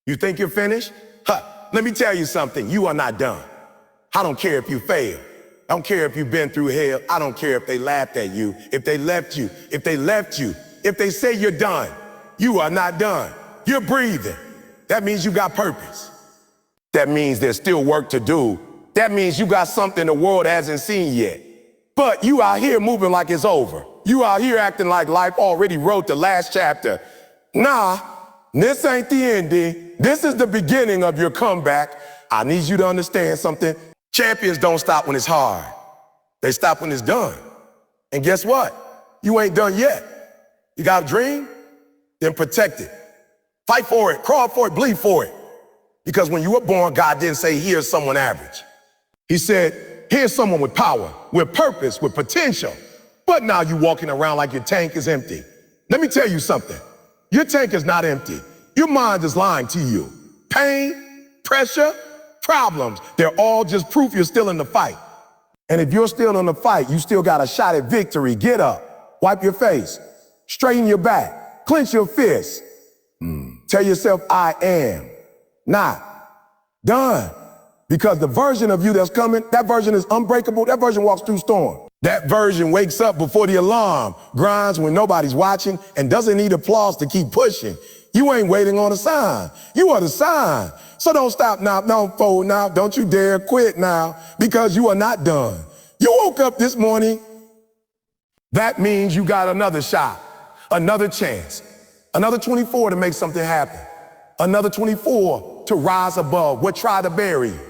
You think you're finished? Let me tell you something. You are not done. I don't care if you fail. I don't care if you've been through hell. I don't care if they laughed at you, if they left you, if they say you're done. You are not done. You're breathing. That means you got purpose. That means there's still work to do. That means you got something the world hasn't seen yet. But you out here moving like it's over. You out here acting like life already wrote the last chapter. Nah, this ain't the ending. This is the beginning of your comeback. I need you to understand something. Champions don't stop when it's hard. They stop when it's done. And guess what? You ain't done yet. You got a dream? Then protect it. Fight for it, crawl for it, bleed for it. Because when you were born, God didn't say, here's someone average. He said, here's someone with power, with purpose, with potential. But now you're walking around like your tank is empty. Let me tell you something. Your tank is not empty. Your mind is lying to you. Pain, pressure, problems, they're all just proof you're still in the fight. And if you're still in the fight, you still got a shot at victory. Get up, wipe your face, straighten your back, clench your fist. Tell yourself, I am not done. Because the version of you that's coming, that version is unbreakable. That version walks through storm. That version wakes up before the alarm, grinds when nobody's watching, and doesn't need applause to keep pushing. You ain't waiting on a sign. You are the sign. So don't stop now, don't fold now, don't you dare quit now, because you are not done. You woke up this morning. That means you got another shot, another chance, another 24 to make something happen, another 24 to rise above what tried to bury you.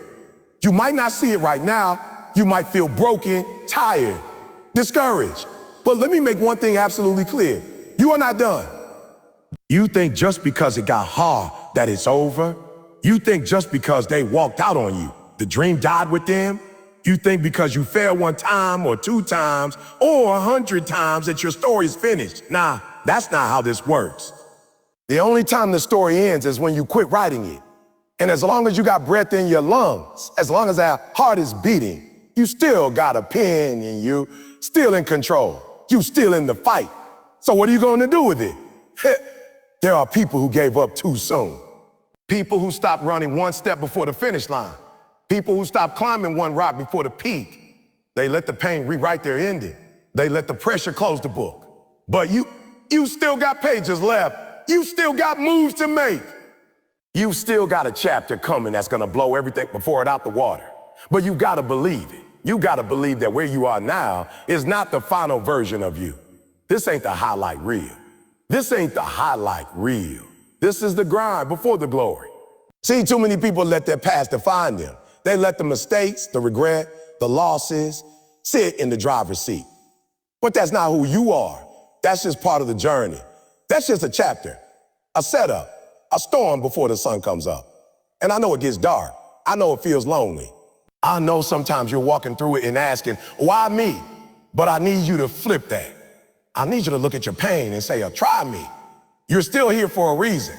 You might not see it right now. You might feel broken, tired, discouraged. But let me make one thing absolutely clear. You are not done. You think just because it got hard that it's over? You think just because they walked out on you, the dream died with them? You think because you failed one time or two times or 100 times that your story is finished? Nah, that's not how this works. The only time the story ends is when you quit writing it. And as long as you got breath in your lungs, as long as our heart is beating, you still got a pen in you, still in control. You still in the fight. So what are you going to do with it? There are people who gave up too soon. People who stopped running one step before the finish line. People who stopped climbing one rock before the peak. They let the pain rewrite their ending. They let the pressure close the book. But you still got pages left. You still got moves to make. You still got a chapter coming that's gonna blow everything before it out the water. But you gotta believe it. You gotta believe that where you are now is not the final version of you. This ain't the highlight reel. This ain't the highlight reel. This is the grind before the glory. See, too many people let their past define them. They let the mistakes, the regret, the losses sit in the driver's seat. But that's not who you are. That's just part of the journey. That's just a chapter, a setup, a storm before the sun comes up. And I know it gets dark. I know it feels lonely. I know sometimes you're walking through it and asking, why me? But I need you to flip that. I need you to look at your pain and say, try me. You're still here for a reason.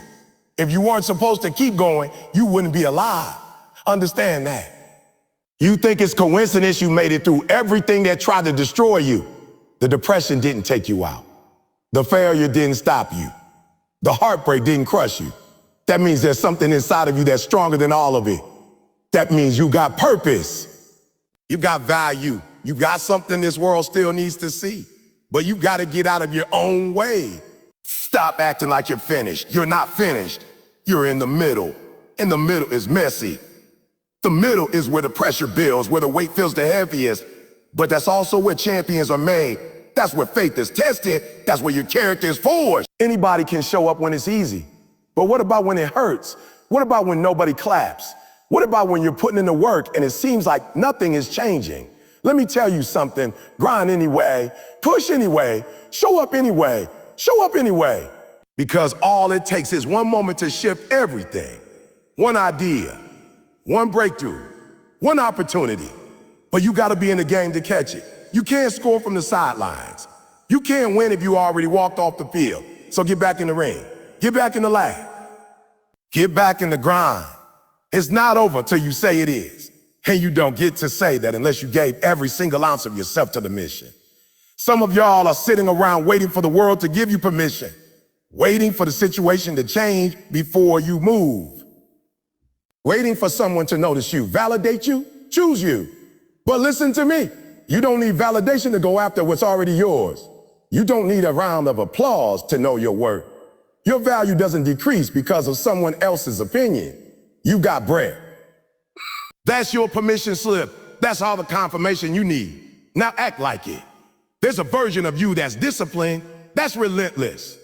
If you weren't supposed to keep going, you wouldn't be alive. Understand that. You think it's coincidence you made it through everything that tried to destroy you. The depression didn't take you out. The failure didn't stop you. The heartbreak didn't crush you. That means there's something inside of you that's stronger than all of it. That means you got purpose. You got value. You got something this world still needs to see. But you got to get out of your own way. Stop acting like you're finished. You're not finished. You're in the middle. And the middle is messy. The middle is where the pressure builds, where the weight feels the heaviest. But that's also where champions are made. That's where faith is tested. That's where your character is forged. Anybody can show up when it's easy. But what about when it hurts? What about when nobody claps? What about when you're putting in the work and it seems like nothing is changing? Let me tell you something. Grind anyway, push anyway, show up anyway, show up anyway. Because all it takes is one moment to shift everything. One idea, one breakthrough, one opportunity. But you gotta be in the game to catch it. You can't score from the sidelines. You can't win if you already walked off the field. So get back in the ring. Get back in the lab. Get back in the grind. It's not over till you say it is. And you don't get to say that unless you gave every single ounce of yourself to the mission. Some of y'all are sitting around waiting for the world to give you permission, waiting for the situation to change before you move. waiting for someone to notice you, validate you, choose you. But listen to me. You don't need validation to go after what's already yours. You don't need a round of applause to know your worth. Your value doesn't decrease because of someone else's opinion. You got bread. That's your permission slip. That's all the confirmation you need. Now act like it. There's a version of you that's disciplined, that's relentless,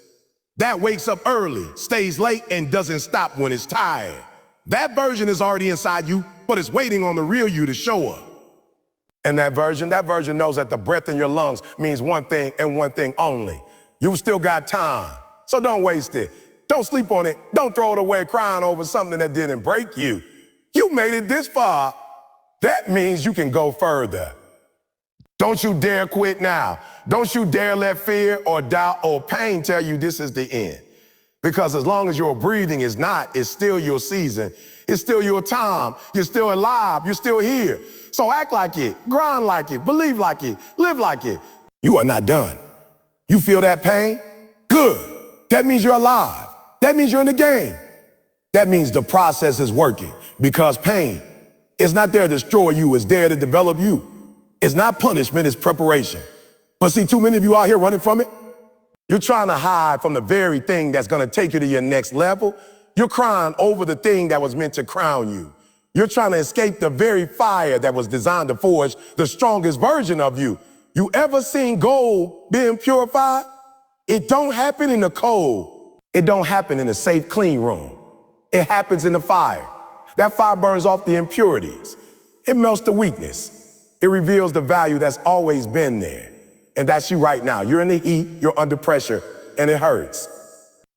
that wakes up early, stays late, and doesn't stop when it's tired. That version is already inside you, but it's waiting on the real you to show up. And that version knows that the breath in your lungs means one thing and one thing only. You still got time, so don't waste it. Don't sleep on it. Don't throw it away crying over something that didn't break you. You made it this far. That means you can go further. Don't you dare quit now. Don't you dare let fear or doubt or pain tell you this is the end. Because as long as you're breathing is not, it's still your season. It's still your time. You're still alive. You're still here. So act like it, grind like it, believe like it, live like it. You are not done. You feel that pain? Good. That means you're alive. That means you're in the game. That means the process is working because pain is not there to destroy you. It's there to develop you. It's not punishment, it's preparation. But see, too many of you out here running from it. You're trying to hide from the very thing that's going to take you to your next level. You're crying over the thing that was meant to crown you. You're trying to escape the very fire that was designed to forge the strongest version of you. You ever seen gold being purified? It don't happen in the cold. It don't happen in a safe, clean room. It happens in the fire. That fire burns off the impurities. It melts the weakness. It reveals the value that's always been there. And that's you right now. You're in the heat, you're under pressure, and it hurts.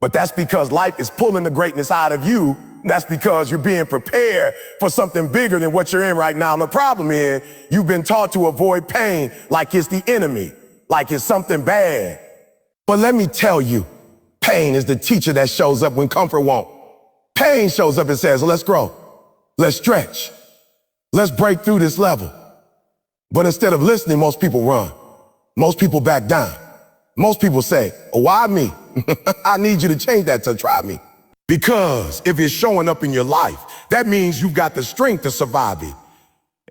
But that's because life is pulling the greatness out of you. That's because you're being prepared for something bigger than what you're in right now. And the problem is, you've been taught to avoid pain like it's the enemy, like it's something bad. But let me tell you, pain is the teacher that shows up when comfort won't. Pain shows up and says, let's grow, let's stretch, let's break through this level. But instead of listening, most people run. Most people back down. Most people say, oh, why me? I need you to change that to try me. Because if it's showing up in your life, that means you've got the strength to survive it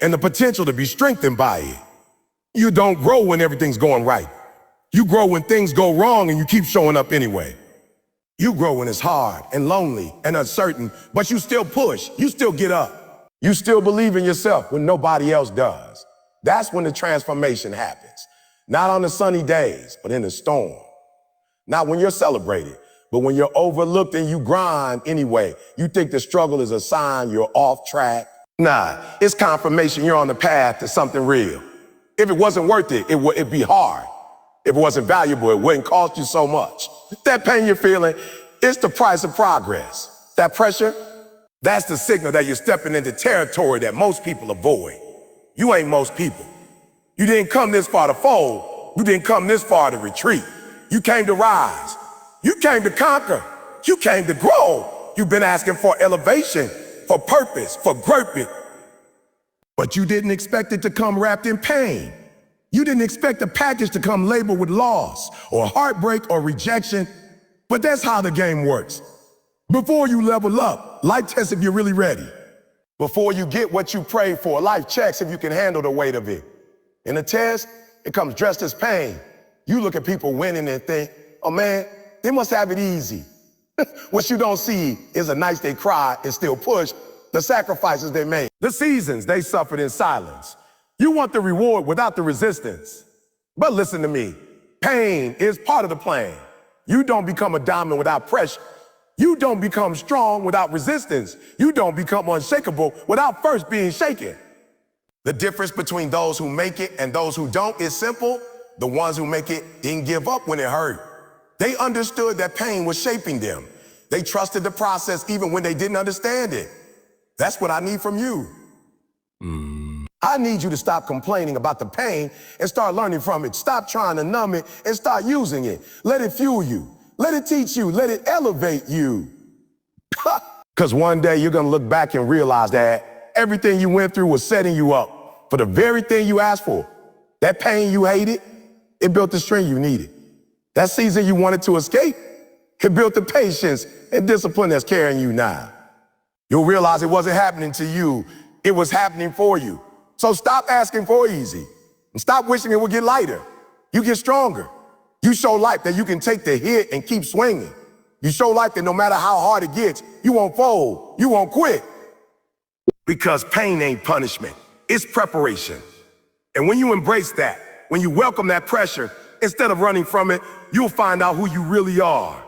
and the potential to be strengthened by it. You don't grow when everything's going right. You grow when things go wrong and you keep showing up anyway. You grow when it's hard and lonely and uncertain, but you still push. You still get up. You still believe in yourself when nobody else does. That's when the transformation happens. Not on the sunny days, but in the storm. Not when you're celebrated, but when you're overlooked and you grind anyway. You think the struggle is a sign you're off track. Nah, it's confirmation you're on the path to something real. If it wasn't worth it, it'd be hard. If it wasn't valuable, it wouldn't cost you so much. That pain you're feeling, it's the price of progress. That pressure, that's the signal that you're stepping into territory that most people avoid. You ain't most people. You didn't come this far to fold. You didn't come this far to retreat. You came to rise. You came to conquer. You came to grow. You've been asking for elevation, for purpose, for greatness. But you didn't expect it to come wrapped in pain. You didn't expect a package to come labeled with loss or heartbreak or rejection. But that's how the game works. Before you level up, life tests if you're really ready. Before you get what you prayed for, life checks if you can handle the weight of it. In a test, it comes dressed as pain. You look at people winning and think, oh man, they must have it easy. What you don't see is the nights they cry and still push, the sacrifices they made, the seasons they suffered in silence. You want the reward without the resistance. But listen to me, pain is part of the plan. You don't become a diamond without pressure. You don't become strong without resistance. You don't become unshakable without first being shaken. The difference between those who make it and those who don't is simple. The ones who make it didn't give up when it hurt. They understood that pain was shaping them. They trusted the process even when they didn't understand it. That's what I need from you. I need you to stop complaining about the pain and start learning from it. Stop trying to numb it and start using it. Let it fuel you. Let it teach you. Let it elevate you. Because one day you're going to look back and realize that everything you went through was setting you up for the very thing you asked for. That pain you hated, it built the strength you needed. That season you wanted to escape, it built the patience and discipline that's carrying you now. You'll realize it wasn't happening to you. It was happening for you. So stop asking for easy and stop wishing it would get lighter. You get stronger. You show life that you can take the hit and keep swinging. You show life that no matter how hard it gets, you won't fold. You won't quit. Because pain ain't punishment. It's preparation. And when you embrace that, when you welcome that pressure, instead of running from it, you'll find out who you really are.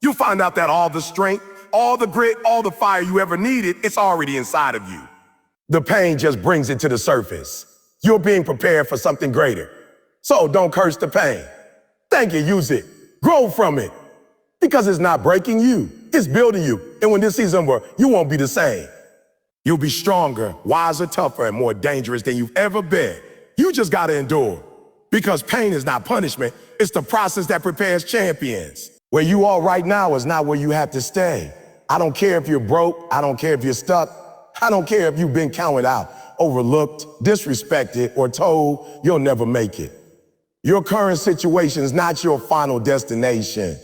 You'll find out that all the strength, all the grit, all the fire you ever needed, it's already inside of you. The pain just brings it to the surface. You're being prepared for something greater. So don't curse the pain. Thank it, use it, grow from it. Because it's not breaking you, it's building you. And when this season's over, you won't be the same. You'll be stronger, wiser, tougher, and more dangerous than you've ever been. You just gotta endure. Because pain is not punishment, it's the process that prepares champions. Where you are right now is not where you have to stay. I don't care if you're broke, I don't care if you're stuck, I don't care if you've been counted out, overlooked, disrespected, or told you'll never make it. Your current situation is not your final destination.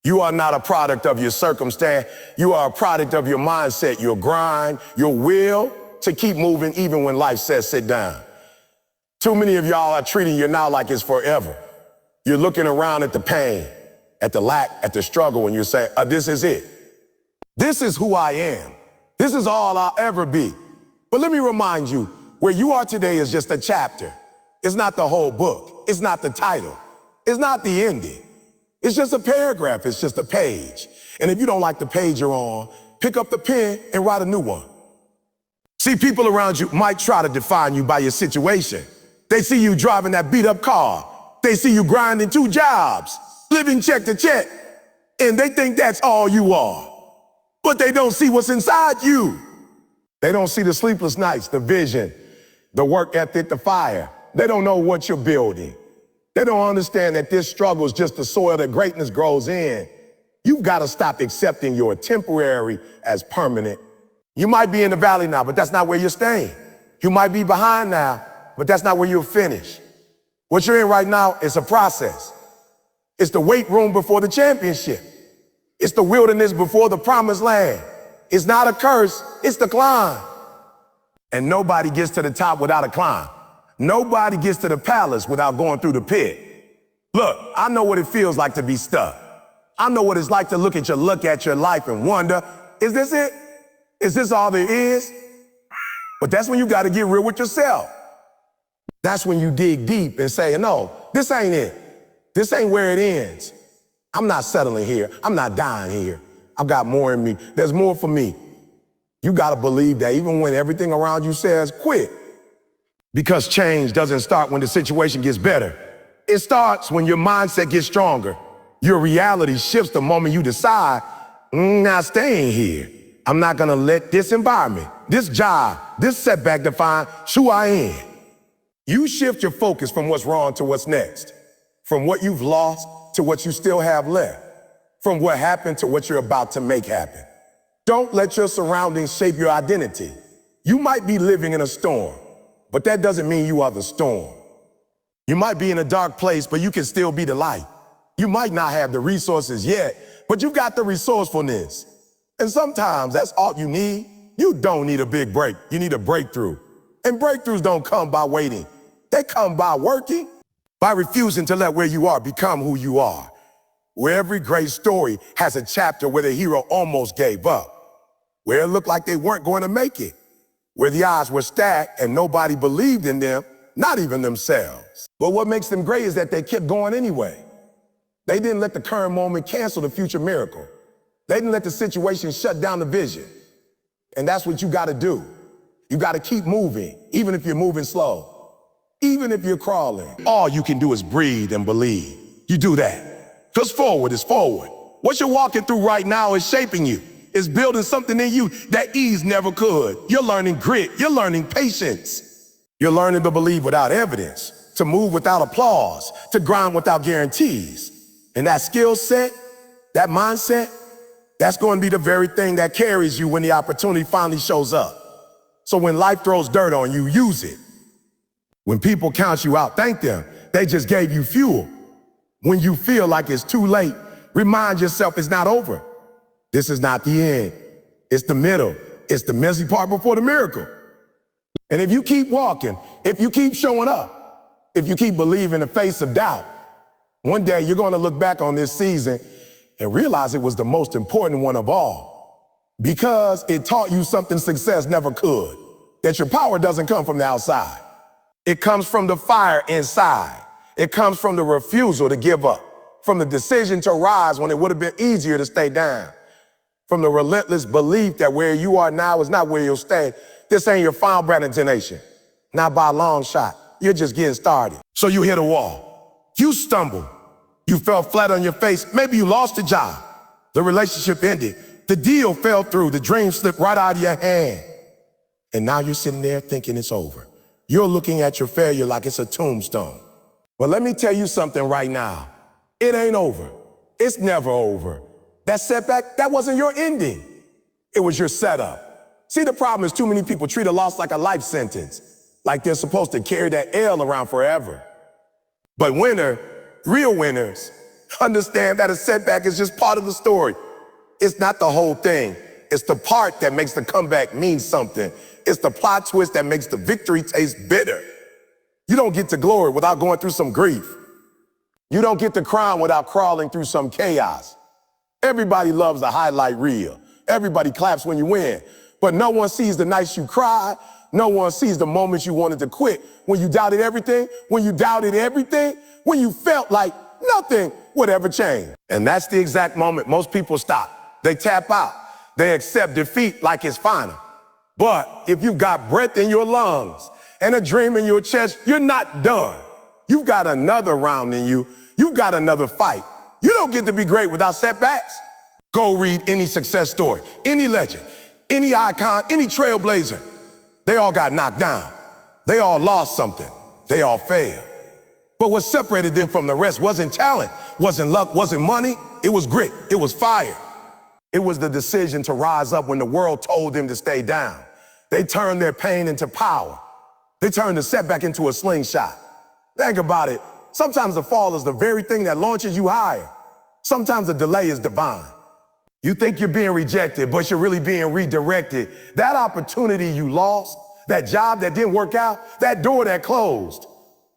You are not a product of your circumstance. You are a product of your mindset, your grind, your will to keep moving even when life says sit down. Too many of y'all are treating your now like it's forever. You're looking around at the pain, at the lack, at the struggle, and you're saying, this is it. This is who I am. This is all I'll ever be. But let me remind you, where you are today is just a chapter. It's not the whole book. It's not the title. It's not the ending. It's just a paragraph. It's just a page. And if you don't like the page you're on, pick up the pen and write a new one. See, people around you might try to define you by your situation. They see you driving that beat up car. They see you grinding 2 jobs, living check to check, and they think that's all you are. But they don't see what's inside you. They don't see the sleepless nights, the vision, the work ethic, the fire. They don't know what you're building. They don't understand that this struggle is just the soil that greatness grows in. You've got to stop accepting your temporary as permanent. You might be in the valley now, but that's not where you're staying. You might be behind now, but that's not where you'll finish. What you're in right now is a process. It's the weight room before the championship. It's the wilderness before the promised land. It's not a curse, it's the climb. And nobody gets to the top without a climb. Nobody gets to the palace without going through the pit. Look, I know what it feels like to be stuck. I know what it's like to look at your life and wonder, is this it? Is this all there is? But that's when you got to get real with yourself. That's when you dig deep and say, no, this ain't it. This ain't where it ends. I'm not settling here. I'm not dying here. I've got more in me. There's more for me. You got to believe that even when everything around you says quit. Because change doesn't start when the situation gets better. It starts when your mindset gets stronger. Your reality shifts the moment you decide, I'm not staying here. I'm not going to let this environment, this job, this setback define who I am. You shift your focus from what's wrong to what's next, from what you've lost to what you still have left, from what happened to what you're about to make happen. Don't let your surroundings shape your identity. You might be living in a storm, but that doesn't mean you are the storm. You might be in a dark place, but you can still be the light. You might not have the resources yet, but you got the resourcefulness. And sometimes that's all you need. You don't need a big break. You need a breakthrough. And breakthroughs don't come by waiting. They come by working, by refusing to let where you are become who you are. Where every great story has a chapter where the hero almost gave up, where it looked like they weren't going to make it, where the odds were stacked and nobody believed in them, not even themselves. But what makes them great is that they kept going anyway. They didn't let the current moment cancel the future miracle. They didn't let the situation shut down the vision. And that's what you got to do. You got to keep moving, even if you're moving slow, even if you're crawling. All you can do is breathe and believe. You do that. Because forward is forward. What you're walking through right now is shaping you. It's building something in you that ease never could. You're learning grit. You're learning patience. You're learning to believe without evidence, to move without applause, to grind without guarantees. And that skill set, that mindset, that's going to be the very thing that carries you when the opportunity finally shows up. So when life throws dirt on you, use it. When people count you out, thank them. They just gave you fuel. When you feel like it's too late, remind yourself it's not over. This is not the end. It's the middle. It's the messy part before the miracle. And if you keep walking, if you keep showing up, if you keep believing in the face of doubt, one day you're going to look back on this season and realize it was the most important one of all, because it taught you something success never could, that your power doesn't come from the outside. It comes from the fire inside. It comes from the refusal to give up, from the decision to rise when it would have been easier to stay down, from the relentless belief that where you are now is not where you'll stay. This ain't your final destination, not by a long shot. You're just getting started. So you hit a wall. You stumbled. You fell flat on your face. Maybe you lost the job. The relationship ended. The deal fell through. The dream slipped right out of your hand. And now you're sitting there thinking it's over. You're looking at your failure like it's a tombstone. But let me tell you something right now. It ain't over. It's never over. That setback, that wasn't your ending. It was your setup. See, the problem is too many people treat a loss like a life sentence, like they're supposed to carry that L around forever. But real winners, understand that a setback is just part of the story. It's not the whole thing. It's the part that makes the comeback mean something. It's the plot twist that makes the victory taste bitter. You don't get to glory without going through some grief. You don't get to crown without crawling through some chaos. Everybody loves the highlight reel. Everybody claps when you win. But no one sees the nights you cried. No one sees the moments you wanted to quit. When you doubted everything, when you felt like nothing would ever change. And that's the exact moment most people stop. They tap out. They accept defeat like it's final. But if you've got breath in your lungs and a dream in your chest, you're not done. You've got another round in you. You've got another fight. You don't get to be great without setbacks. Go read any success story, any legend, any icon, any trailblazer. They all got knocked down. They all lost something. They all failed. But what separated them from the rest wasn't talent, wasn't luck, wasn't money. It was grit. It was fire. It was the decision to rise up when the world told them to stay down. They turned their pain into power. They turned the setback into a slingshot. Think about it. Sometimes the fall is the very thing that launches you higher. Sometimes the delay is divine. You think you're being rejected, but you're really being redirected. That opportunity you lost, that job that didn't work out, that door that closed,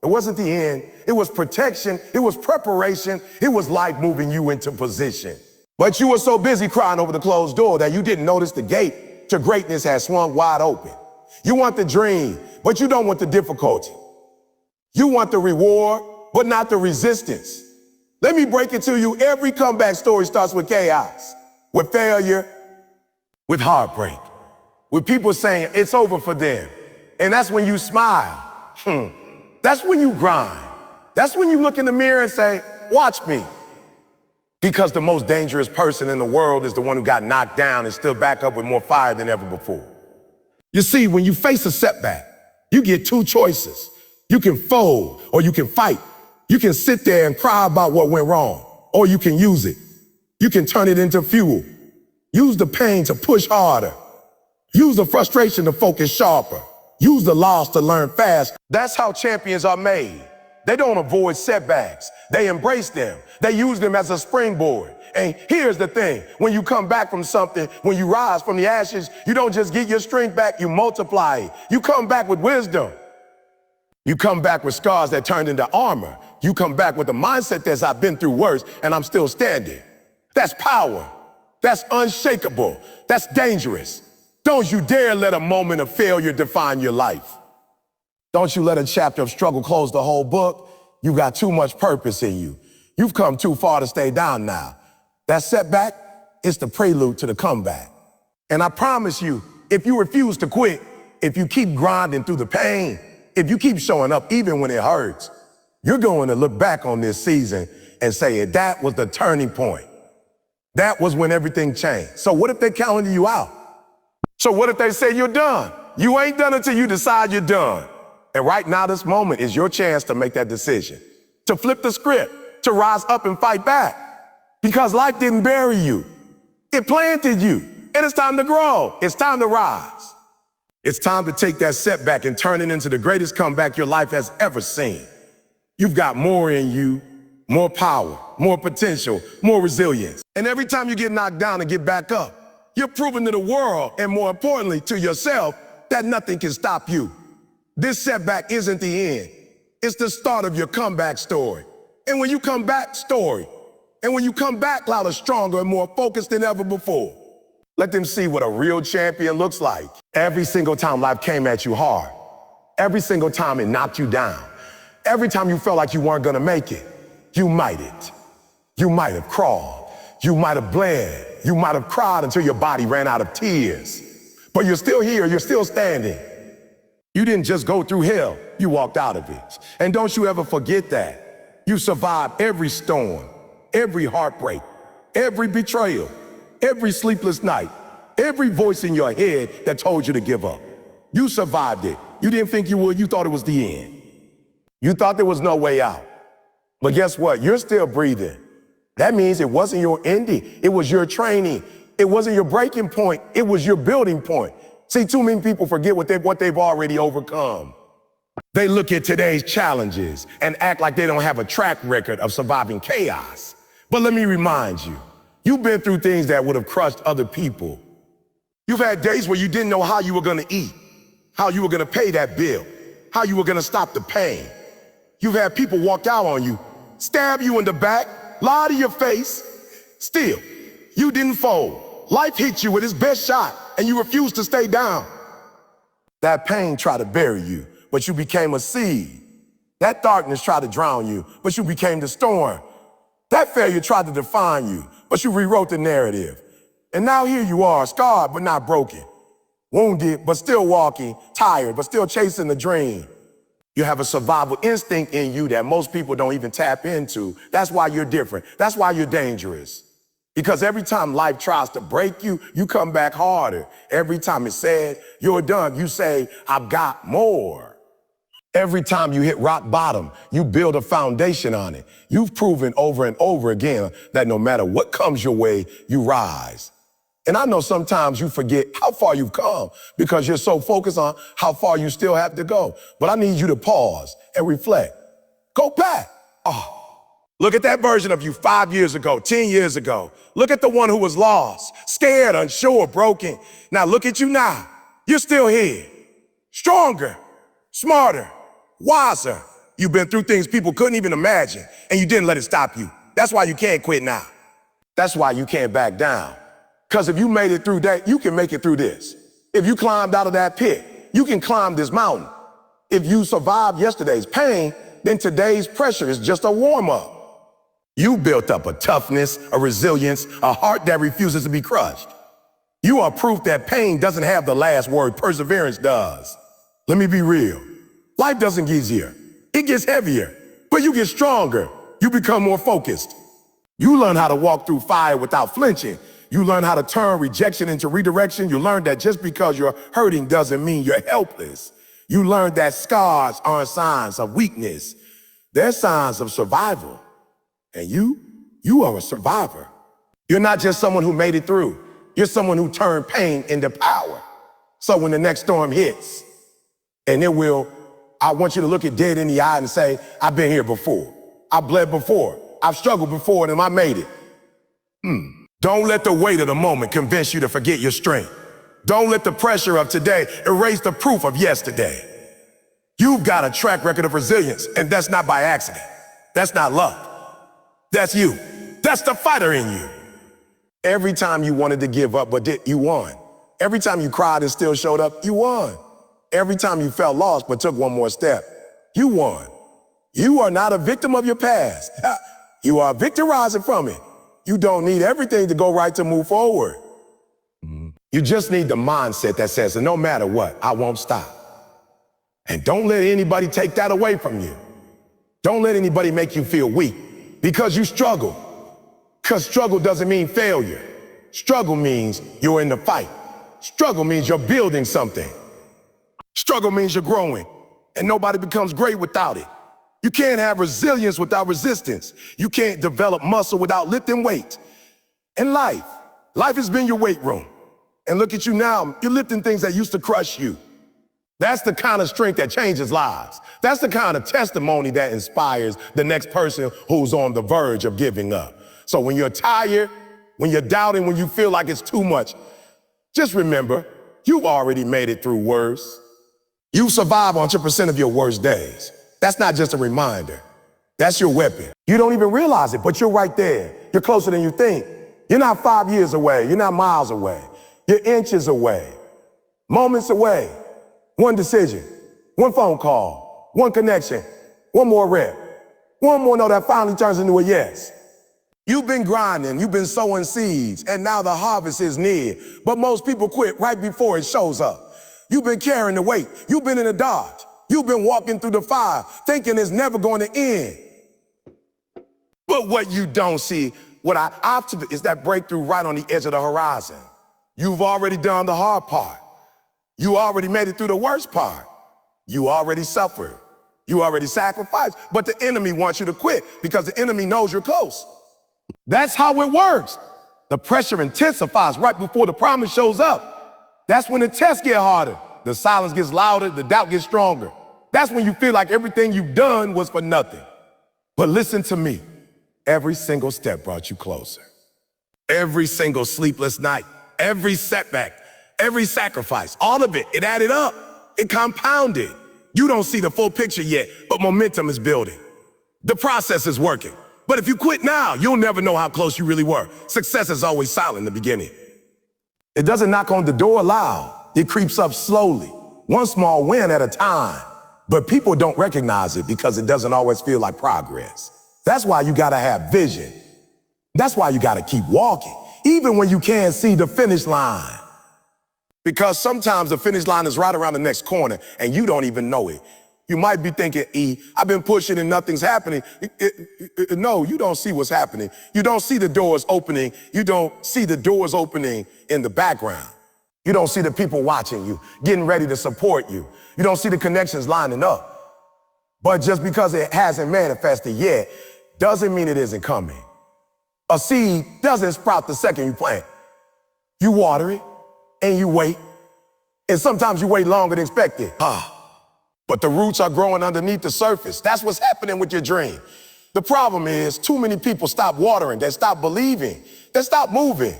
it wasn't the end. It was protection. It was preparation. It was life moving you into position. But you were so busy crying over the closed door that you didn't notice the gate to greatness had swung wide open. You want the dream, but you don't want the difficulty. You want the reward, but not the resistance. Let me break it to you. Every comeback story starts with chaos, with failure, with heartbreak, with people saying it's over for them. And that's when you smile. That's when you grind. That's when you look in the mirror and say, watch me. Because the most dangerous person in the world is the one who got knocked down and still back up with more fire than ever before. You see, when you face a setback, you get two choices. You can fold or you can fight. You can sit there and cry about what went wrong, or you can use it. You can turn it into fuel. Use the pain to push harder. Use the frustration to focus sharper. Use the loss to learn fast. That's how champions are made. They don't avoid setbacks. They embrace them. They use them as a springboard. And here's the thing. When you come back from something, when you rise from the ashes, you don't just get your strength back, you multiply it. You come back with wisdom. You come back with scars that turned into armor. You come back with the mindset that I've been through worse and I'm still standing. That's power. That's unshakable. That's dangerous. Don't you dare let a moment of failure define your life. Don't you let a chapter of struggle close the whole book. You got too much purpose in you. You've come too far to stay down now. That setback is the prelude to the comeback. And I promise you, if you refuse to quit, if you keep grinding through the pain, if you keep showing up even when it hurts, you're going to look back on this season and say, that was the turning point. That was when everything changed. So what if they calendar you out? So what if they say you're done? You ain't done until you decide you're done. And right now, this moment is your chance to make that decision, to flip the script, to rise up and fight back. Because life didn't bury you. It planted you. And it's time to grow. It's time to rise. It's time to take that setback and turn it into the greatest comeback your life has ever seen. You've got more in you, more power, more potential, more resilience. And every time you get knocked down and get back up, You're proving to the world, and more importantly, to yourself, that nothing can stop you. This setback isn't the end. It's the start of your comeback story. And when you come back, louder, stronger, and more focused than ever before, let them see what a real champion looks like. Every single time life came at you hard, every single time it knocked you down, every time you felt like you weren't gonna make it, you might have crawled, you might have bled, you might have cried until your body ran out of tears. But you're still here, you're still standing. You didn't just go through hell, you walked out of it. And don't you ever forget that. You survived every storm, every heartbreak, every betrayal, every sleepless night, every voice in your head that told you to give up. You survived it. You didn't think you would, you thought it was the end. You thought there was no way out. But guess what? You're still breathing. That means it wasn't your ending, it was your training. It wasn't your breaking point, it was your building point. See, too many people forget what they've already overcome. They look at today's challenges and act like they don't have a track record of surviving chaos. But let me remind you, you've been through things that would have crushed other people. You've had days where you didn't know how you were gonna eat, how you were gonna pay that bill, how you were gonna stop the pain. You've had people walk out on you, stab you in the back, lie to your face. Still, you didn't fold. Life hit you with its best shot, and you refused to stay down. That pain tried to bury you, but you became a seed. That darkness tried to drown you, but you became the storm. That failure tried to define you, but you rewrote the narrative. And now here you are, scarred but not broken, wounded but still walking, tired but still chasing the dream. You have a survival instinct in you that most people don't even tap into. That's why you're different. That's why you're dangerous. Because every time life tries to break you, you come back harder. Every time it's said, you're done, you say, I've got more. Every time you hit rock bottom, you build a foundation on it. You've proven over and over again that no matter what comes your way, you rise. And I know sometimes you forget how far you've come because you're so focused on how far you still have to go. But I need you to pause and reflect. Go back. Look at that version of you 5 years ago, 10 years ago. Look at the one who was lost, scared, unsure, broken. Now look at you now. You're still here. Stronger, smarter, wiser. You've been through things people couldn't even imagine, and you didn't let it stop you. That's why you can't quit now. That's why you can't back down. Because if you made it through that, you can make it through this. If you climbed out of that pit, you can climb this mountain. If you survived yesterday's pain, then today's pressure is just a warm-up. You built up a toughness, a resilience, a heart that refuses to be crushed. You are proof that pain doesn't have the last word, perseverance does. Let me be real. Life doesn't get easier. It gets heavier, but you get stronger. You become more focused. You learn how to walk through fire without flinching. You learn how to turn rejection into redirection. You learn that just because you're hurting doesn't mean you're helpless. You learn that scars aren't signs of weakness. They're signs of survival. And you are a survivor. You're not just someone who made it through. You're someone who turned pain into power. So when the next storm hits, and it will, I want you to look it dead in the eye and say, I've been here before. I've bled before. I've struggled before, and I made it. Don't let the weight of the moment convince you to forget your strength. Don't let the pressure of today erase the proof of yesterday. You've got a track record of resilience, and that's not by accident. That's not luck. That's you. That's the fighter in you. Every time you wanted to give up, but you won. Every time you cried and still showed up, you won. Every time you felt lost, but took one more step, you won. You are not a victim of your past. You are a victor rising from it. You don't need everything to go right to move forward. You just need the mindset that says, no matter what, I won't stop. And don't let anybody take that away from you. Don't let anybody make you feel weak because you struggle. Because struggle doesn't mean failure. Struggle means you're in the fight. Struggle means you're building something. Struggle means you're growing, and nobody becomes great without it. You can't have resilience without resistance. You can't develop muscle without lifting weight. In life has been your weight room. And look at you now, you're lifting things that used to crush you. That's the kind of strength that changes lives. That's the kind of testimony that inspires the next person who's on the verge of giving up. So when you're tired, when you're doubting, when you feel like it's too much, Just remember, you've already made it through worse. You survive 100% of your worst days. That's not just a reminder. That's your weapon. You don't even realize it, but you're right there. You're closer than you think. You're not 5 years away. You're not miles away. You're inches away, moments away. One decision, one phone call, one connection, one more rep, one more no that finally turns into a yes. You've been grinding, you've been sowing seeds, and now the harvest is near. But most people quit right before it shows up. You've been carrying the weight. You've been in the dark. You've been walking through the fire, thinking it's never going to end. But what you don't see, what I opted is that breakthrough right on the edge of the horizon. You've already done the hard part. You already made it through the worst part. You already suffered. You already sacrificed. But the enemy wants you to quit because the enemy knows you're close. That's how it works. The pressure intensifies right before the promise shows up. That's when the tests get harder. The silence gets louder. The doubt gets stronger. That's when you feel like everything you've done was for nothing. But listen to me. Every single step brought you closer. Every single sleepless night, every setback, every sacrifice, all of it, it added up. It compounded. You don't see the full picture yet, but momentum is building. The process is working. But if you quit now, you'll never know how close you really were. Success is always silent in the beginning. It doesn't knock on the door loud. It creeps up slowly, one small win at a time. But people don't recognize it because it doesn't always feel like progress. That's why you gotta have vision. That's why you gotta keep walking, even when you can't see the finish line. Because sometimes the finish line is right around the next corner and you don't even know it. You might be thinking, I've been pushing and nothing's happening. No, you don't see what's happening. You don't see the doors opening. You don't see the doors opening in the background. You don't see the people watching you, getting ready to support you. You don't see the connections lining up. But just because it hasn't manifested yet, doesn't mean it isn't coming. A seed doesn't sprout the second you plant. You water it and you wait. And sometimes you wait longer than expected. But the roots are growing underneath the surface. That's what's happening with your dream. The problem is too many people stop watering. They stop believing. They stop moving.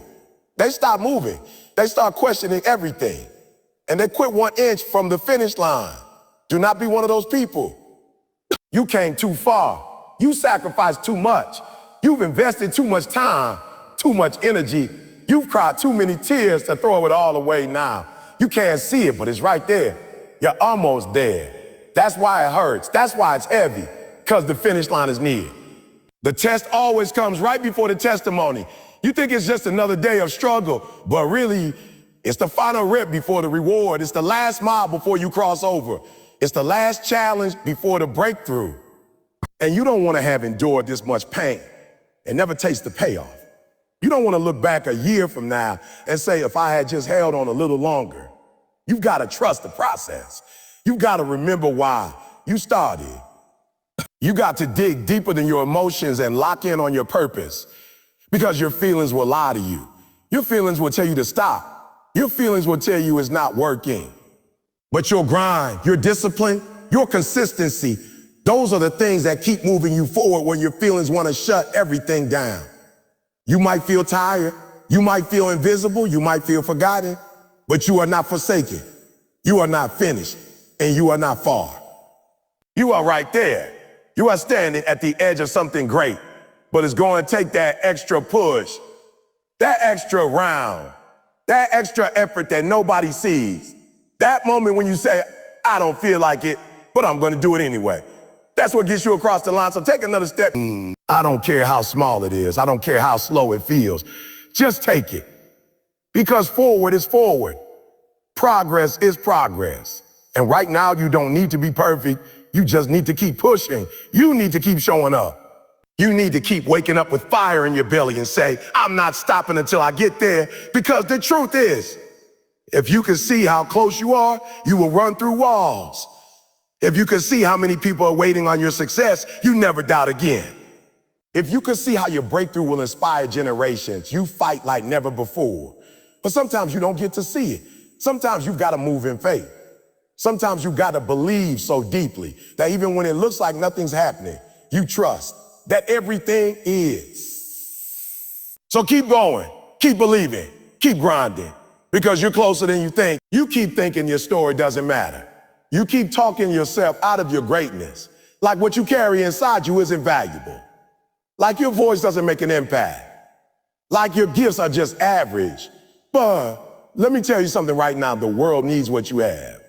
They stop moving. They start questioning everything. And they quit 1 inch from the finish line. Do not be one of those people. You came too far. You sacrificed too much. You've invested too much time, too much energy. You've cried too many tears to throw it all away now. You can't see it, but it's right there. You're almost there. That's why it hurts. That's why it's heavy, because the finish line is near. The test always comes right before the testimony. You think it's just another day of struggle, but really, it's the final rep before the reward. It's the last mile before you cross over. It's the last challenge before the breakthrough. And you don't want to have endured this much pain and never taste the payoff. You don't want to look back a year from now and say, if I had just held on a little longer. You've got to trust the process. You've got to remember why you started. You got to dig deeper than your emotions and lock in on your purpose, because your feelings will lie to you. Your feelings will tell you to stop. Your feelings will tell you it's not working. But your grind, your discipline, your consistency, those are the things that keep moving you forward when your feelings want to shut everything down. You might feel tired. You might feel invisible. You might feel forgotten. But you are not forsaken. You are not finished. And you are not far. You are right there. You are standing at the edge of something great. But it's going to take that extra push, that extra round, that extra effort that nobody sees. That moment when you say, I don't feel like it, but I'm going to do it anyway. That's what gets you across the line. So take another step. I don't care how small it is. I don't care how slow it feels. Just take it. Because forward is forward. Progress is progress. And right now, you don't need to be perfect. You just need to keep pushing. You need to keep showing up. You need to keep waking up with fire in your belly and say, I'm not stopping until I get there. Because the truth is, if you can see how close you are, you will run through walls. If you can see how many people are waiting on your success, you never doubt again. If you can see how your breakthrough will inspire generations, you fight like never before. But sometimes you don't get to see it. Sometimes you've got to move in faith. Sometimes you've got to believe so deeply that even when it looks like nothing's happening, you trust that everything is. So keep going, keep believing, keep grinding. because you're closer than you think. You keep thinking your story doesn't matter. You keep talking yourself out of your greatness. Like what you carry inside you isn't valuable. Like your voice doesn't make an impact. Like your gifts are just average. But let me tell you something right now. The world needs what you have.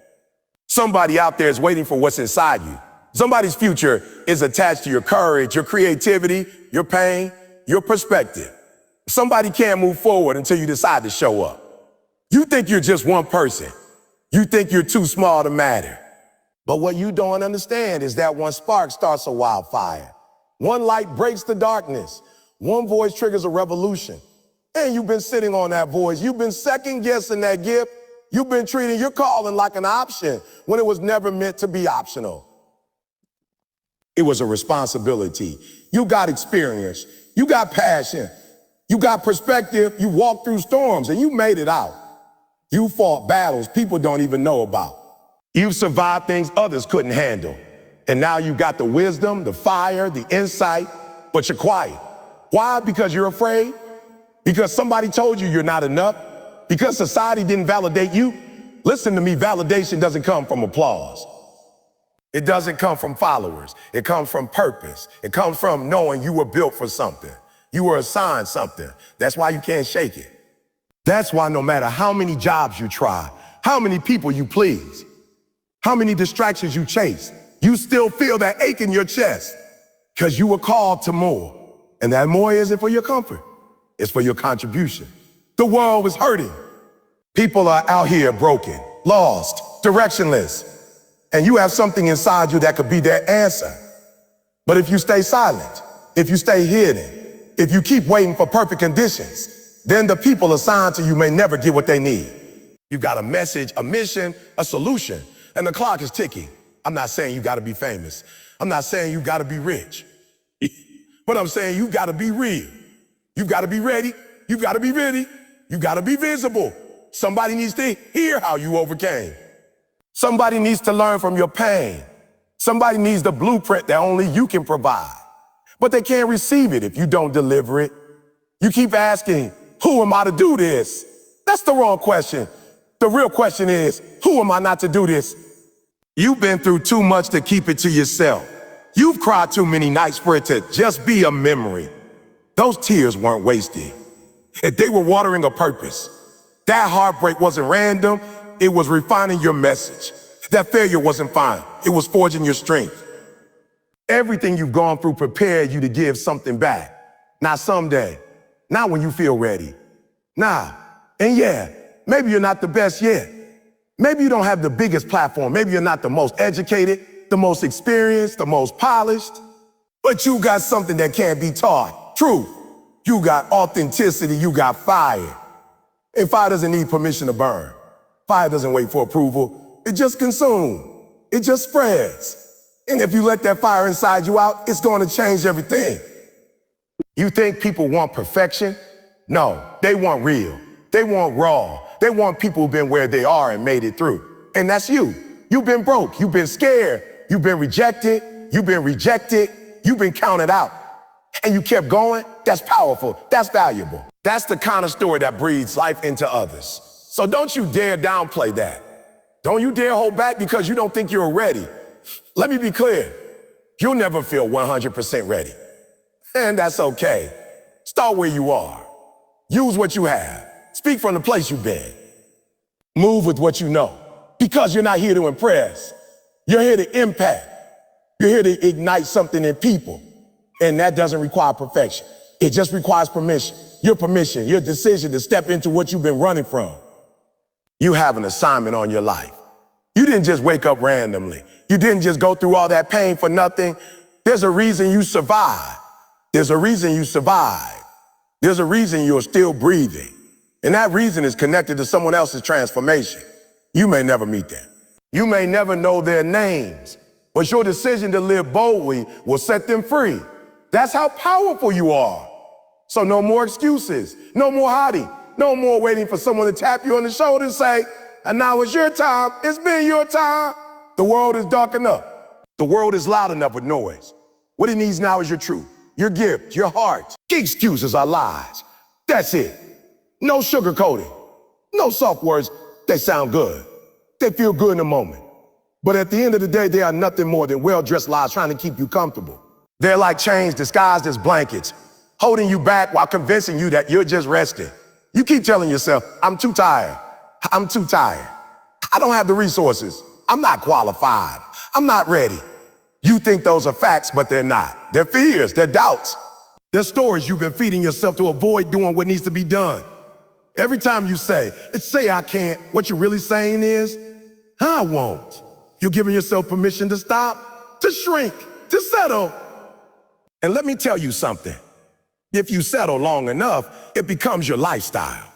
Somebody out there is waiting for what's inside you. Somebody's future is attached to your courage, your creativity, your pain, your perspective. Somebody can't move forward until you decide to show up. You think you're just one person. You think you're too small to matter. But what you don't understand is that one spark starts a wildfire. One light breaks the darkness. One voice triggers a revolution. And you've been sitting on that voice. You've been second guessing that gift. You've been treating your calling like an option when it was never meant to be optional. It was a responsibility. You got experience. You got passion. You got perspective. You walked through storms and you made it out. You fought battles people don't even know about. You've survived things others couldn't handle. And now you got the wisdom, the fire, the insight, but you're quiet. Why? Because you're afraid? Because somebody told you you're not enough? Because society didn't validate you? Listen to me, validation doesn't come from applause. It doesn't come from followers. It comes from purpose. It comes from knowing you were built for something. You were assigned something. That's why you can't shake it. That's why no matter how many jobs you try, how many people you please, how many distractions you chase, you still feel that ache in your chest because you were called to more. And that more isn't for your comfort. It's for your contribution. The world is hurting. People are out here broken, lost, directionless. And you have something inside you that could be their answer. But if you stay silent, if you stay hidden, if you keep waiting for perfect conditions, then the people assigned to you may never get what they need. You've got a message, a mission, a solution, and the clock is ticking. I'm not saying you gotta be famous. I'm not saying you gotta be rich. But I'm saying you gotta be real. You gotta be ready. You gotta be ready. You gotta be visible. Somebody needs to hear how you overcame. Somebody needs to learn from your pain. Somebody needs the blueprint that only you can provide. But they can't receive it if you don't deliver it. You keep asking, who am I to do this? That's the wrong question. The real question is, who am I not to do this? You've been through too much to keep it to yourself. You've cried too many nights for it to just be a memory. Those tears weren't wasted. They were watering a purpose. That heartbreak wasn't random. It was refining your message. That failure wasn't fine. It was forging your strength. Everything you've gone through prepared you to give something back. Not someday. Not when you feel ready. Nah. And yeah, maybe you're not the best yet. Maybe you don't have the biggest platform. Maybe you're not the most educated, the most experienced, the most polished. But you got something that can't be taught. Truth. You got authenticity. You got fire. And fire doesn't need permission to burn. Fire doesn't wait for approval. It just consumes. It just spreads. And if you let that fire inside you out, it's going to change everything. You think people want perfection? No, they want real. They want raw. They want people who've been where they are and made it through. And that's you. You've been broke. You've been scared. You've been rejected. You've been rejected. You've been counted out. And you kept going. That's powerful. That's valuable. That's the kind of story that breathes life into others. So don't you dare downplay that. Don't you dare hold back because you don't think you're ready. Let me be clear. You'll never feel 100% ready. And that's okay. Start where you are. Use what you have. Speak from the place you've been. Move with what you know. Because you're not here to impress. You're here to impact. You're here to ignite something in people. And that doesn't require perfection. It just requires permission. Your decision to step into what you've been running from. You have an assignment on your life. You didn't just wake up randomly. You didn't just go through all that pain for nothing. There's a reason you survived. There's a reason you survived. There's a reason you're still breathing. And that reason is connected to someone else's transformation. You may never meet them. You may never know their names, but your decision to live boldly will set them free. That's how powerful you are. So no more excuses, no more hiding, no more waiting for someone to tap you on the shoulder and say, and now it's your time, it's been your time. The world is dark enough. The world is loud enough with noise. What it needs now is your truth, your gift, your heart. Excuses are lies. That's it. No sugarcoating. No soft words, they sound good. They feel good in the moment. But at the end of the day, they are nothing more than well-dressed lies trying to keep you comfortable. They're like chains disguised as blankets, holding you back while convincing you that you're just resting. You keep telling yourself, I'm too tired. I'm too tired. I don't have the resources. I'm not qualified. I'm not ready. You think those are facts, but they're not. They're fears, they're doubts. They're stories you've been feeding yourself to avoid doing what needs to be done. Every time you say I can't, what you're really saying is, I won't. You're giving yourself permission to stop, to shrink, to settle. And let me tell you something. If you settle long enough, it becomes your lifestyle.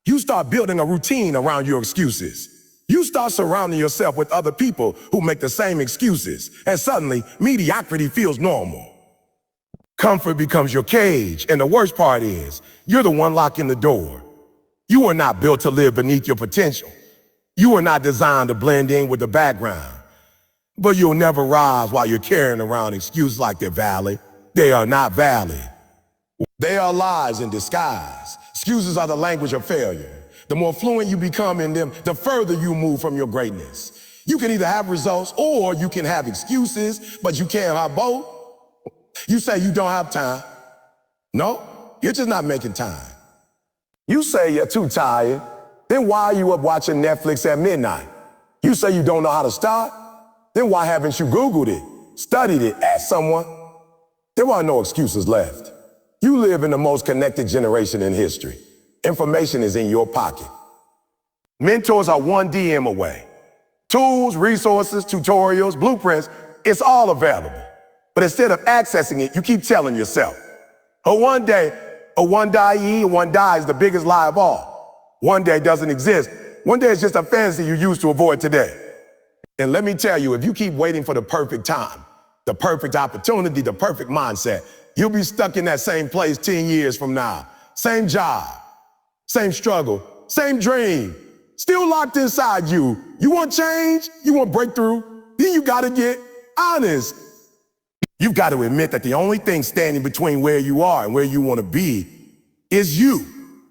You start building a routine around your excuses. You start surrounding yourself with other people who make the same excuses, and suddenly mediocrity feels normal. Comfort becomes your cage, and the worst part is, you're the one locking the door. You are not built to live beneath your potential. You are not designed to blend in with the background. But you'll never rise while you're carrying around excuses like they're valid. They are not valid. They are lies in disguise. Excuses are the language of failure. The more fluent you become in them, the further you move from your greatness. You can either have results or you can have excuses, but you can't have both. You say you don't have time. No, you're just not making time. You say you're too tired. Then why are you up watching Netflix at midnight? You say you don't know how to start. Then why haven't you Googled it, studied it, asked someone? There are no excuses left. You live in the most connected generation in history. Information is in your pocket. Mentors are one DM away. Tools, resources, tutorials, blueprints, it's all available. But instead of accessing it, you keep telling yourself, one day is the biggest lie of all. One day doesn't exist. One day is just a fantasy you use to avoid today. And let me tell you, if you keep waiting for the perfect time, the perfect opportunity, the perfect mindset, you'll be stuck in that same place 10 years from now. Same job, same struggle, same dream, still locked inside you. You want change? You want breakthrough? Then you gotta get honest. You've got to admit that the only thing standing between where you are and where you want to be is you,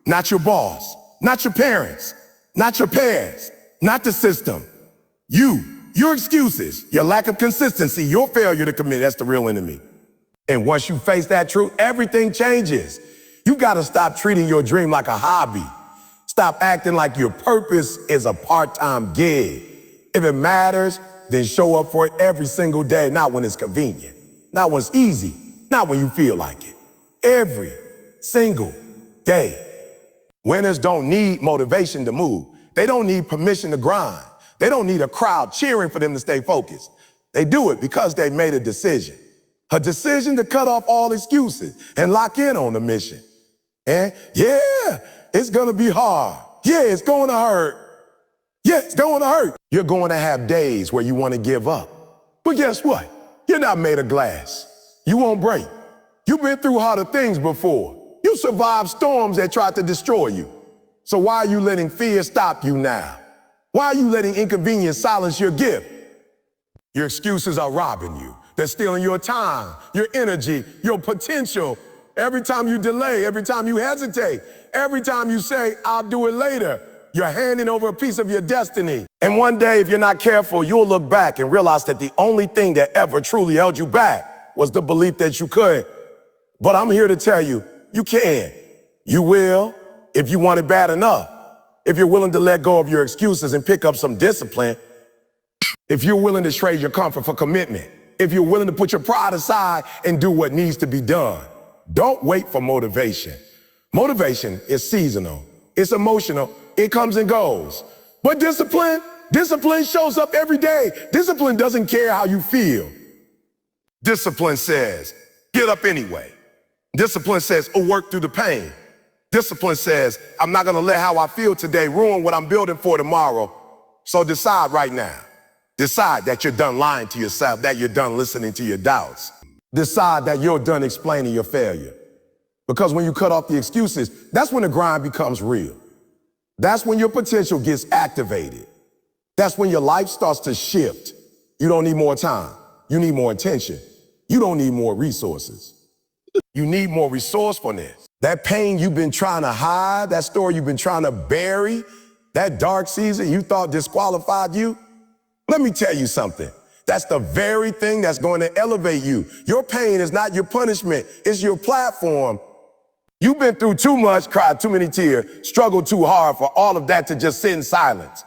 not your boss, not your parents, not your parents, not the system. You, your excuses, your lack of consistency, your failure to commit, that's the real enemy. And once you face that truth, everything changes. You got to stop treating your dream like a hobby. Stop acting like your purpose is a part-time gig. If it matters, then show up for it every single day, not when it's convenient. Not when it's easy, not when you feel like it. Every single day. Winners don't need motivation to move. They don't need permission to grind. They don't need a crowd cheering for them to stay focused. They do it because they made a decision. A decision to cut off all excuses and lock in on the mission. And yeah, it's gonna be hard. Yeah, it's gonna hurt. Yeah, it's gonna hurt. You're going to have days where you want to give up. But guess what? You're not made of glass. You won't break. You've been through harder things before. You survived storms that tried to destroy you. So why are you letting fear stop you now? Why are you letting inconvenience silence your gift? Your excuses are robbing you. They're stealing your time, your energy, your potential. Every time you delay, every time you hesitate, every time you say, I'll do it later, you're handing over a piece of your destiny. And one day, if you're not careful, you'll look back and realize that the only thing that ever truly held you back was the belief that you could. But I'm here to tell you, you can. You will, if you want it bad enough. If you're willing to let go of your excuses and pick up some discipline. If you're willing to trade your comfort for commitment. If you're willing to put your pride aside and do what needs to be done. Don't wait for motivation. Motivation is seasonal. It's emotional. It comes and goes. But discipline shows up every day. Discipline doesn't care how you feel. Discipline says, get up anyway. Discipline says, work through the pain. Discipline says, I'm not gonna let how I feel today ruin what I'm building for tomorrow. So decide right now. Decide that you're done lying to yourself, that you're done listening to your doubts. Decide that you're done explaining your failure. Because when you cut off the excuses, that's when the grind becomes real. That's when your potential gets activated. That's when your life starts to shift. You don't need more time. You need more attention. You don't need more resources. You need more resourcefulness. That pain you've been trying to hide, that story you've been trying to bury, That dark season you thought disqualified you, let me tell you something. That's the very thing that's going to elevate you. Your pain is not your punishment, it's your platform. You've been through too much, cried too many tears, struggled too hard for all of that to just sit in silence.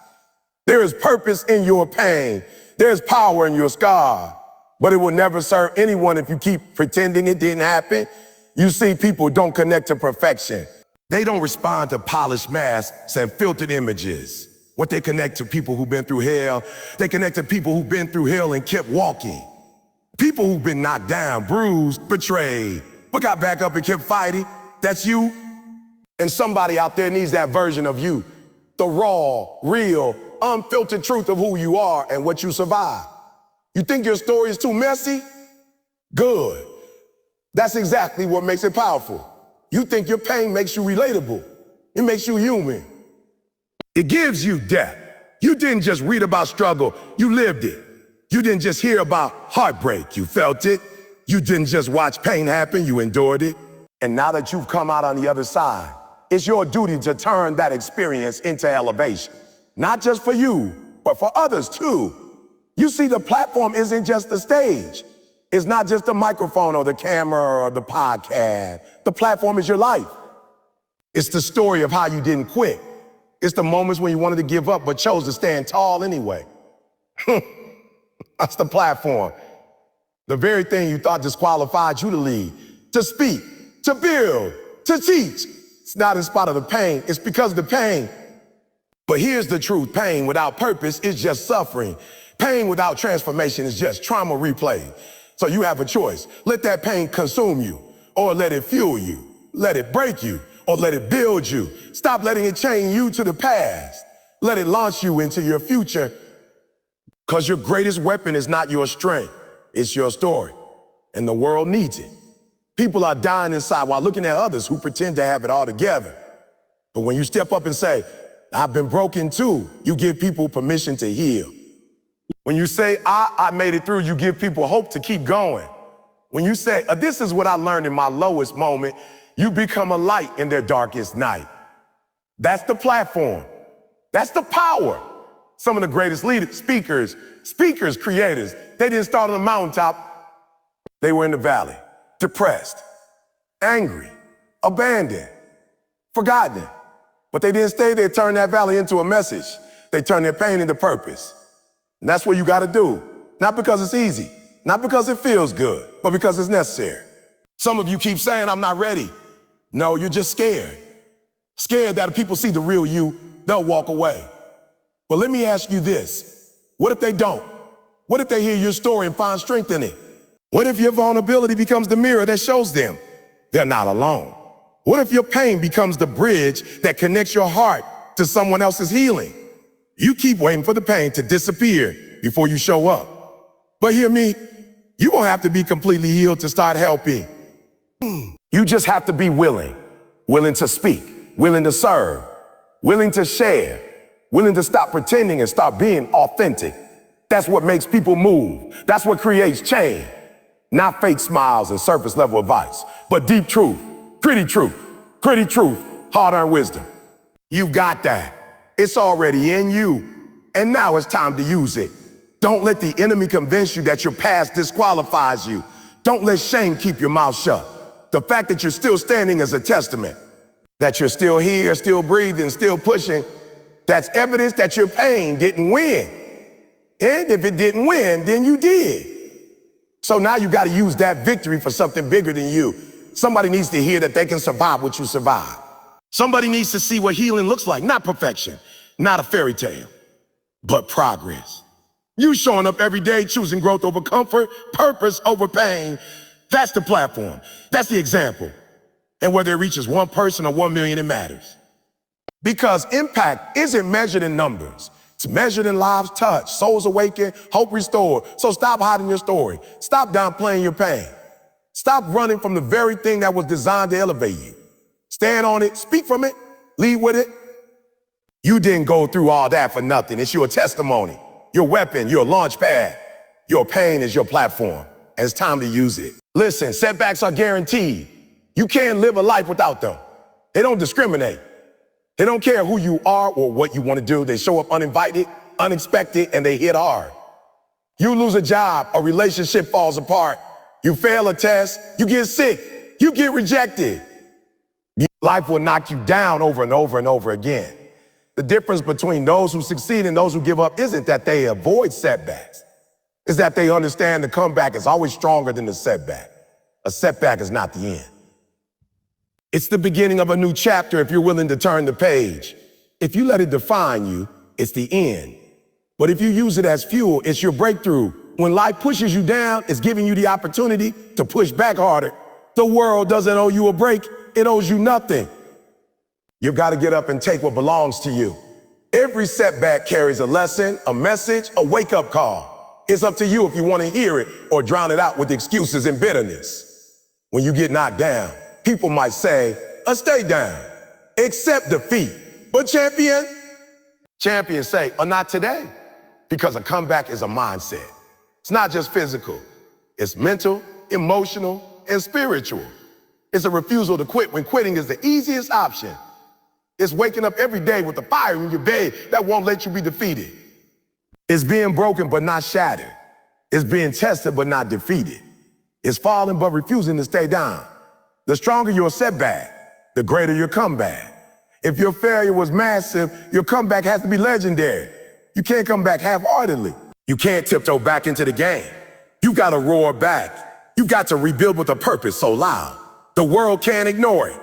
There is purpose in your pain. There's power in your scar. But it will never serve anyone if you keep pretending it didn't happen. You see, people don't connect to perfection. They don't respond to polished masks and filtered images. What they connect to people who've been through hell, they connect to people who've been through hell and kept walking. People who've been knocked down, bruised, betrayed, but got back up and kept fighting. That's you. And somebody out there needs that version of you. The raw, real, unfiltered truth of who you are and what you survived. You think your story is too messy? Good. That's exactly what makes it powerful. You think your pain makes you relatable. It makes you human. It gives you depth. You didn't just read about struggle, you lived it. You didn't just hear about heartbreak, you felt it. You didn't just watch pain happen, you endured it. And now that you've come out on the other side, it's your duty to turn that experience into elevation. Not just for you, but for others too. You see, the platform isn't just the stage. It's not just the microphone or the camera or the podcast. The platform is your life. It's the story of how you didn't quit. It's the moments when you wanted to give up but chose to stand tall anyway. That's the platform. The very thing you thought disqualified you to lead, to speak, to build, to teach. It's not in spite of the pain, it's because of the pain. But here's the truth, pain without purpose is just suffering. Pain without transformation is just trauma replayed. So you have a choice. Let that pain consume you, or let it fuel you. Let it break you, or let it build you. Stop letting it chain you to the past. Let it launch you into your future, because your greatest weapon is not your strength, it's your story. And the world needs it. People are dying inside while looking at others who pretend to have it all together. But when you step up and say, I've been broken too, you give people permission to heal. When you say, I made it through, you give people hope to keep going. When you say, this is what I learned in my lowest moment, you become a light in their darkest night. That's the platform. That's the power. Some of the greatest leaders, speakers, creators, they didn't start on the mountaintop. They were in the valley, depressed, angry, abandoned, forgotten. But they didn't stay there, turn that valley into a message. They turned their pain into purpose. And that's what you got to do. Not because it's easy, not because it feels good, but because it's necessary. Some of you keep saying, I'm not ready. No, you're just scared. Scared that if people see the real you, they'll walk away. But let me ask you this. What if they don't? What if they hear your story and find strength in it? What if your vulnerability becomes the mirror that shows them they're not alone? What if your pain becomes the bridge that connects your heart to someone else's healing? You keep waiting for the pain to disappear before you show up. But hear me, you won't have to be completely healed to start helping. You just have to be willing to speak, willing to serve, willing to share, willing to stop pretending and start being authentic. That's what makes people move. That's what creates change. Not fake smiles and surface level advice, but deep truth, pretty truth, hard-earned wisdom. You've got that. It's already in you, and now it's time to use it. Don't let the enemy convince you that your past disqualifies you. Don't let shame keep your mouth shut. The fact that you're still standing is a testament. That you're still here, still breathing, still pushing, that's evidence that your pain didn't win. And if it didn't win, then you did. So now you got to use that victory for something bigger than you. Somebody needs to hear that they can survive what you survived. Somebody needs to see what healing looks like, not perfection, not a fairy tale, but progress. You showing up every day, choosing growth over comfort, purpose over pain. That's the platform. That's the example. And whether it reaches one person or 1 million, it matters. Because impact isn't measured in numbers. It's measured in lives touched, souls awakened, hope restored. So stop hiding your story. Stop downplaying your pain. Stop running from the very thing that was designed to elevate you. Stand on it, speak from it, lead with it. You didn't go through all that for nothing. It's your testimony, your weapon, your launch pad. Your pain is your platform, and it's time to use it. Listen, setbacks are guaranteed. You can't live a life without them. They don't discriminate. They don't care who you are or what you want to do. They show up uninvited, unexpected, and they hit hard. You lose a job, a relationship falls apart. You fail a test, you get sick, you get rejected. Life will knock you down over and over and over again. The difference between those who succeed and those who give up isn't that they avoid setbacks. It's that they understand the comeback is always stronger than the setback. A setback is not the end. It's the beginning of a new chapter if you're willing to turn the page. If you let it define you, it's the end. But if you use it as fuel, it's your breakthrough. When life pushes you down, it's giving you the opportunity to push back harder. The world doesn't owe you a break. It owes you nothing. You've got to get up and take what belongs to you. Every setback carries a lesson, a message, a wake-up call. It's up to you if you want to hear it or drown it out with excuses and bitterness. When you get knocked down, people might say, stay down, accept defeat. But champions say, not today. Because a comeback is a mindset. It's not just physical. It's mental, emotional, and spiritual. It's a refusal to quit when quitting is the easiest option. It's waking up every day with a fire in your belly that won't let you be defeated. It's being broken but not shattered. It's being tested but not defeated. It's falling but refusing to stay down. The stronger your setback, the greater your comeback. If your failure was massive, your comeback has to be legendary. You can't come back half-heartedly. You can't tiptoe back into the game. You gotta roar back. You got to rebuild with a purpose so loud. The world can't ignore it.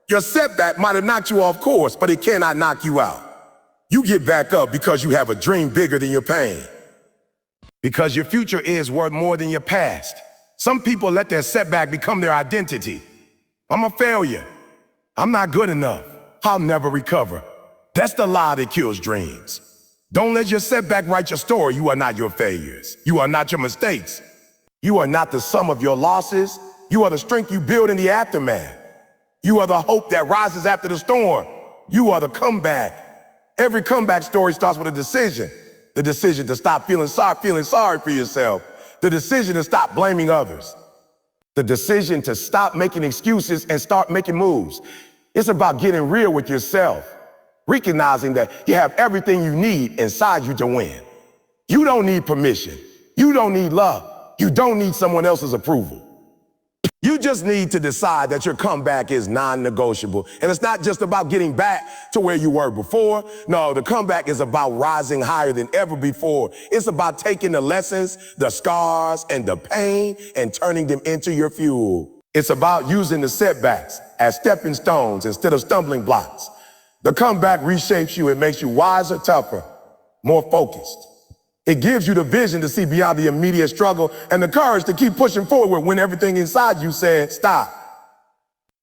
Your setback might have knocked you off course, but it cannot knock you out. You get back up because you have a dream bigger than your pain. Because your future is worth more than your past. Some people let their setback become their identity. I'm a failure. I'm not good enough. I'll never recover. That's the lie that kills dreams. Don't let your setback write your story. You are not your failures. You are not your mistakes. You are not the sum of your losses. You are the strength you build in the aftermath. You are the hope that rises after the storm. You are the comeback. Every comeback story starts with a decision. The decision to stop feeling sorry for yourself. The decision to stop blaming others. The decision to stop making excuses and start making moves. It's about getting real with yourself. Recognizing that you have everything you need inside you to win. You don't need permission. You don't need love. You don't need someone else's approval. You just need to decide that your comeback is non-negotiable. And it's not just about getting back to where you were before. No, the comeback is about rising higher than ever before. It's about taking the lessons, the scars, and the pain and turning them into your fuel. It's about using the setbacks as stepping stones instead of stumbling blocks. The comeback reshapes you. It makes you wiser, tougher, more focused. It gives you the vision to see beyond the immediate struggle and the courage to keep pushing forward when everything inside you said, stop.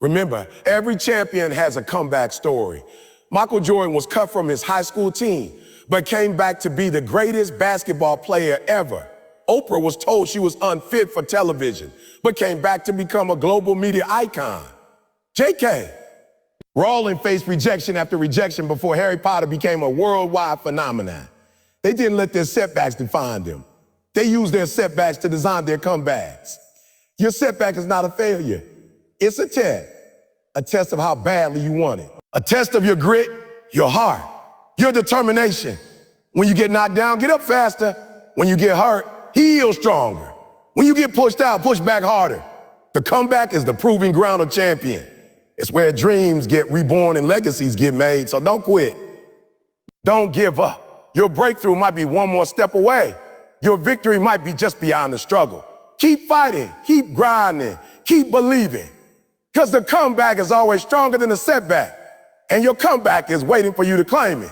Remember, every champion has a comeback story. Michael Jordan was cut from his high school team, but came back to be the greatest basketball player ever. Oprah was told she was unfit for television, but came back to become a global media icon. JK. Rowling faced rejection after rejection before Harry Potter became a worldwide phenomenon. They didn't let their setbacks define them. They used their setbacks to design their comebacks. Your setback is not a failure. It's a test of how badly you want it. A test of your grit, your heart, your determination. When you get knocked down, get up faster. When you get hurt, heal stronger. When you get pushed out, push back harder. The comeback is the proving ground of champion. It's where dreams get reborn and legacies get made, so don't quit. Don't give up. Your breakthrough might be one more step away. Your victory might be just beyond the struggle. Keep fighting, keep grinding, keep believing. Because the comeback is always stronger than the setback. And your comeback is waiting for you to claim it.